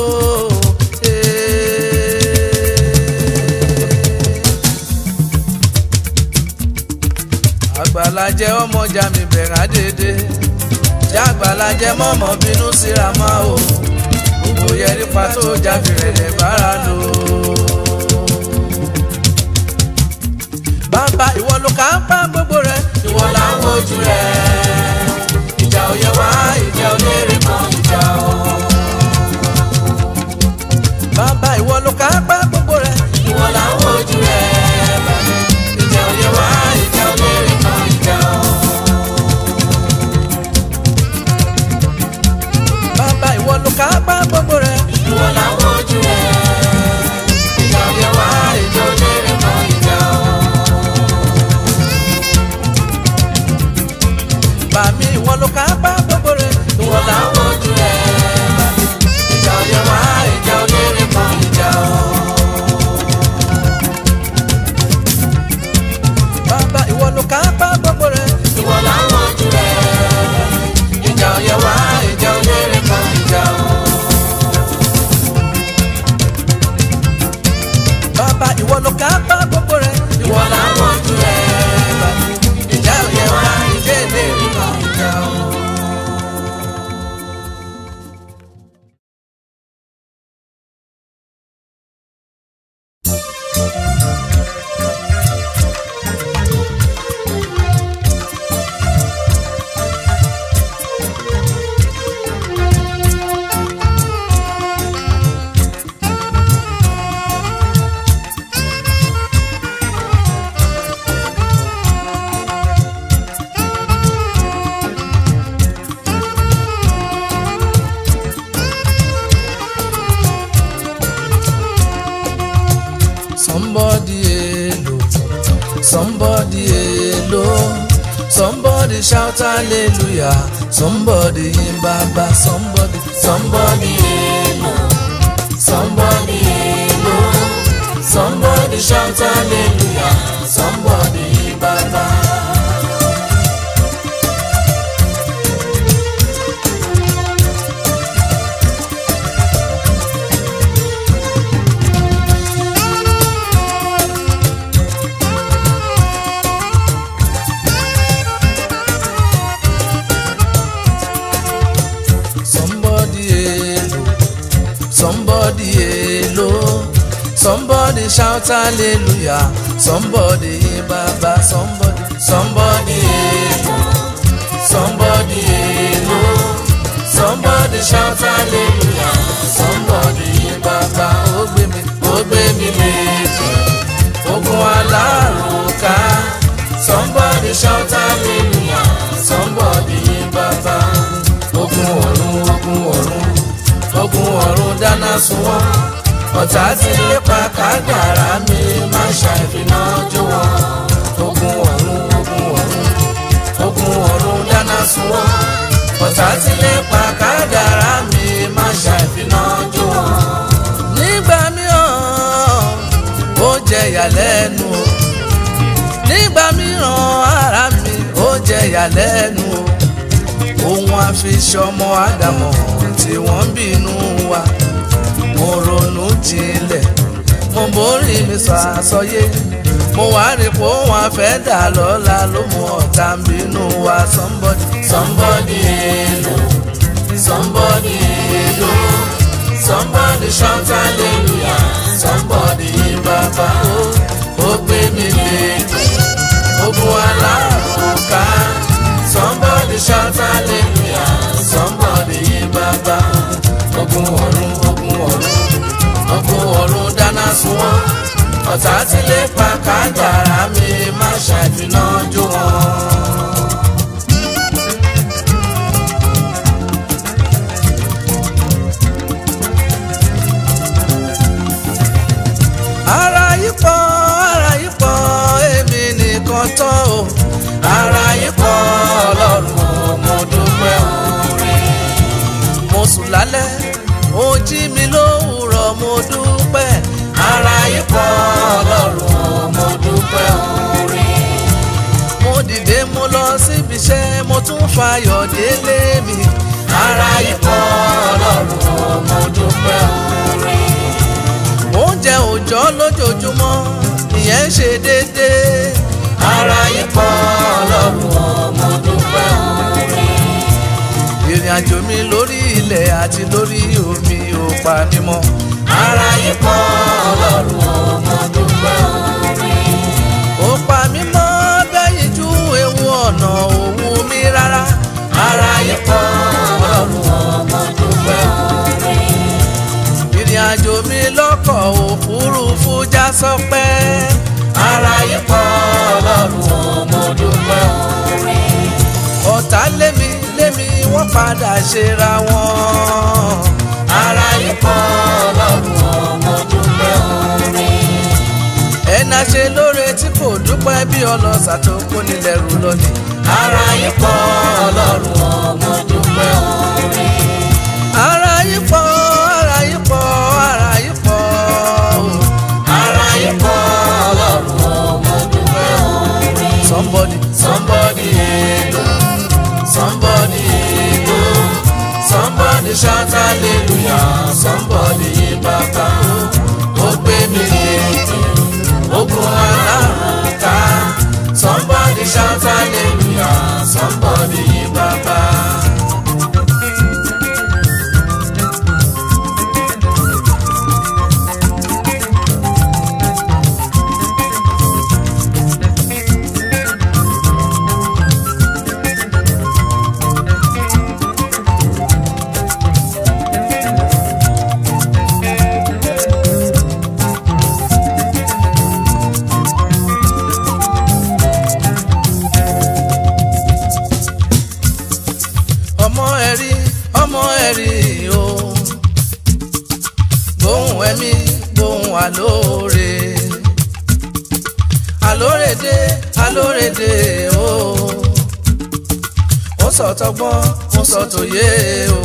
S1: àgbàlá jẹ́ ọmọ jà mí bẹ̀rẹ̀ dédé jágbàlá jẹ́ mọ́mọ́ bínú síra máa o gbogbo yẹ nípa tó jáfi rẹ̀ bára lò. bàbá ìwọ ló ká ń pa gbogbo rẹ̀
S2: ìwọ là ń wojú rẹ̀ ìjà ò yẹ wá ìjà ò lè rí mọ́ ìjà o.
S1: bàbá ìwọ ló ká ń pa gbogbo rẹ̀
S2: ìwọ là ń wojú rẹ̀ ìjà ò yẹ wá ìjà ò lè rí mọ́ ìjà o.
S1: bàbá ìwọ ló ká ń pa gbogbo rẹ̀
S2: ìwọ là ń wojú rẹ̀ ìjà ò yẹ wá ìjà ò lè rí mọ́ ìjà o.
S1: bàmí ìwọ ló ká ń pa gbogbo rẹ̀
S2: ìwọ là ń wojú rẹ̀ ìjà ò yẹ wá ìjà ò lè rí mọ́ ìjà o.
S1: bàbá ìwọ ló ká ń pa gbogbo rẹ̀
S2: ìwọ là ń wojú rẹ̀ ìjà ò yẹ wá ìjà ò lè rí mọ́ ìjà o.
S1: bàbá ìwọ ló ká ń pa gbogbo rẹ̀
S2: ìwọ là ń wojú rẹ̀ ìjà ò yẹ wá ìjà ò lè rí mọ́ ìjà o.
S1: Somebody shout hallelujah. Somebody in Baba. Somebody
S2: hello. Somebody hello. Somebody shout hallelujah. Somebody Baba.
S1: Somebody shout hallelujah. Somebody in Baba. Somebody hello.
S2: Somebody hello. Somebody shout hallelujah. Somebody in Baba.
S1: Ó gbé mi lékè ogun alárùnká.
S2: Somebody shout hallelujah. Somebody in Baba.
S1: Ogun ọ̀run dáná sun wọ́n. Ọ̀tá ti lépa kádàrá mi má ṣàìfiná jó wọn. Ogun ọ̀run dáná sun wọ́n. Ọ̀tá ti lépa kádàrá mi má ṣàìfiná jó wọn. Nígbà mìíràn ó jẹ ìyàlẹ́nu o. Nígbà mìíràn ara mi ó jẹ ìyàlẹ́nu o. Ohun àfiṣọmọ Ádámọ̀ tí wọ́n ń bínú wa. Mo ronú jinlẹ̀, mo borí mi sọ àsọyé. Mo wá rí pé òun àfẹ́ dà lọ́la ló mú ọ̀tá ń bínú wa.
S2: Somebody hello. Somebody hello. Somebody shout hallelujah. Somebody Baba.
S1: Ó gbé mi lékè ogun alárùnká.
S2: Somebody shout hallelujah. Somebody Baba.
S1: Ogun ọ̀run dáná sun wọ́n. Ọ̀tá ti lépa kádàrá mi má ṣàìfiná jó wọn. Ara yìí pọ̀ èmi nìkan tán o.
S2: Ara yìí pọ̀ Ọlọ́run mo dúpẹ́ oore.
S1: Mo sùn lálẹ́ ó jí mi lówùrọ̀ mo dúpẹ́.
S2: Ara yìí pọ̀ Ọlọ́run mo dúpẹ́ oore.
S1: Mo dìde mo lọ síbi iṣẹ́ mo tún fayọ̀ délé mi.
S2: Ara yìí pọ̀ Ọlọ́run mo dúpẹ́ oore.
S1: Oúnjẹ òòjọ́ lójoojúmọ́ ìyẹn ń ṣe déédéé.
S2: aráyé pọ̀ ọlọ́run mo dúpẹ́ oore.
S1: ìrìn àjò mi lórí ilẹ̀ àti lórí omi ò pa mí mọ́.
S2: aráyé pọ̀ ọlọ́run mo dúpẹ́ oore.
S1: ó pa mí mọ́ bẹ́yìn ju ewu ọ̀nà òwú mi rárá.
S2: aráyé pọ̀ ọlọ́run mo dúpẹ́ oore.
S1: ìrìn àjò mi lọ́kọ̀ òfurufú já sọpẹ́.
S2: aráyé pọ̀ ọlọ́run mo dúpẹ́ oore.
S1: ọ̀tá lémi wọ́n padà ṣera wọn.
S2: aráyé pọ̀ ọlọ́run mo dúpẹ́ oore.
S1: ẹ̀nà ṣe lóore tí kò dúpẹ́ bí ọlọ́ṣà tó kó nílẹ̀ rú lónìí.
S2: aráyé pọ̀ ọlọ́run mo dúpẹ́ oore.
S1: aráyé pọ̀ aráyé pọ̀ aráyé pọ̀
S2: aráyé pọ̀ ọlọ́run mo dúpẹ́ oore.
S1: somebody
S2: shout hallelujah, somebody yìn bàbá. Ó gbé mi lékè, ogun alárùn ká. Somebody shout hallelujah, somebody yìn bàbá.
S1: ọmọ ẹ̀rí o gbóhùn ẹ̀mí gbóhùn àlóore àlórèdè àlórèdè o ó sọ tọgbọ́n ó sọ tòye o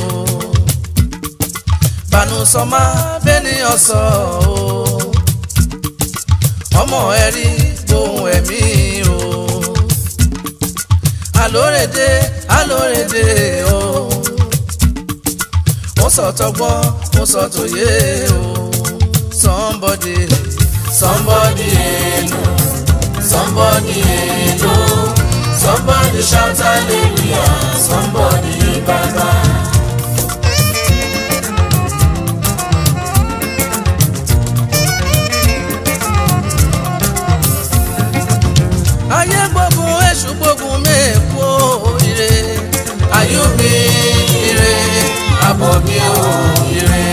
S1: bánú sọmá bẹ́ni ọ̀sọ̀ o ọmọ ẹ̀rí gbóhùn ẹ̀mí o àlórèdè àlórèdè o ó sọ tọgbọ́n ó sọ tòye o somebody
S2: hello, somebody shout hallelujah, somebody baba.
S1: ayé gbógun èṣù gbógun mẹ́ẹ̀kú ire ayú mi ire àbọ̀ mi ò ire.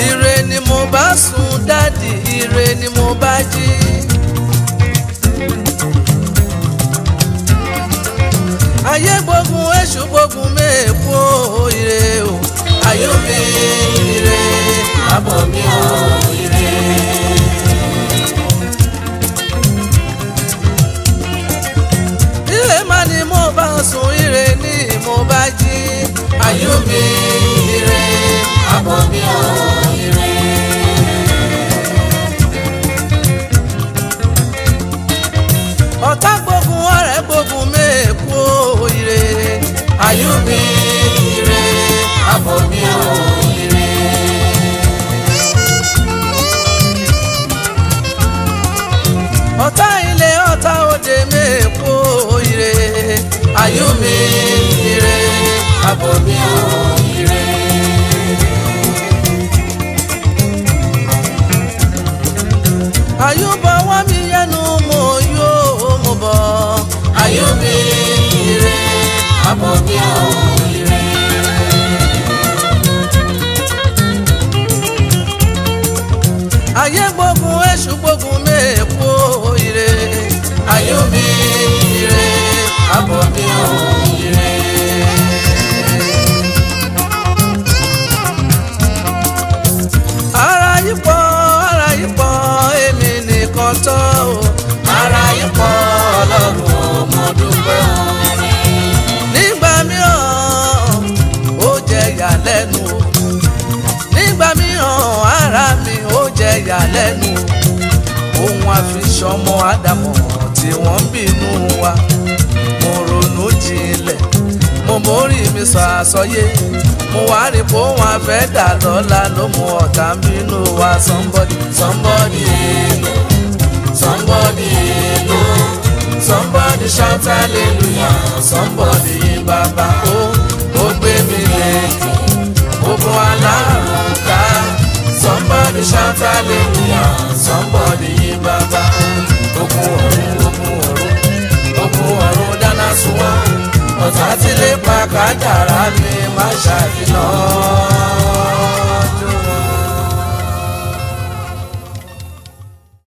S1: ire ni mo bá sùn dádì ire ni mo bá jí. ayé gbógun èṣù gbógun mẹ́ẹ̀kú ire o ayú mi ire
S2: àbọ̀ mi ò ire.
S1: ire má ni mo bá sùn ire ni mo bá jí.
S2: ayú mi ire àbọ̀ mi ò ire.
S1: ọ̀tá gbógun ọ̀rẹ́ gbógun mẹ́ẹ̀kú ire
S2: ayú mi ire àbọ̀ mi ò ire.
S1: ọ̀tá ilé ọ̀tá òde mẹ́ẹ̀kú ire
S2: ayú mi ire àbọ̀ mi ò ire.
S1: àyùbọ̀ wọ́n mi yẹnu mo yóò mo bọ̀.
S2: ayú mi ire àbọ̀ mi ò ire.
S1: ayé gbógun èṣù gbógun mẹ́ẹ̀kú ire
S2: ayú mi ire àbọ̀ mi ò ire.
S1: ara yìí pọ̀ èmi nìkan tọ́ o.
S2: ara yìí pọ̀ ọlọ́run mo dúpẹ́ oore.
S1: nígbà mìíràn ó jẹ́ ìyàlẹ́nu o. nígbà mìíràn ara mi ó jẹ́ ìyàlẹ́nu o. ohun àfiṣọmọ àdàmọ̀ tí wọ́n ń bínú wa. mo ronú jinlẹ̀ mo mórí mi sọ àsọyé mo wá rí pé òun àfẹ́ dà lọ́la ló mú ọ̀tá ń bínú wa. Somebody hello, somebody hello, somebody shout hallelujah, somebody yìn bàbá. Ó gbé mi lékè ogun alárùn ká. Somebody shout hallelujah, somebody yìn bàbá. Ogun ọ̀run dáná sun wọ́n, ọ̀tá tí lè pa kádàrá mi má ṣàlè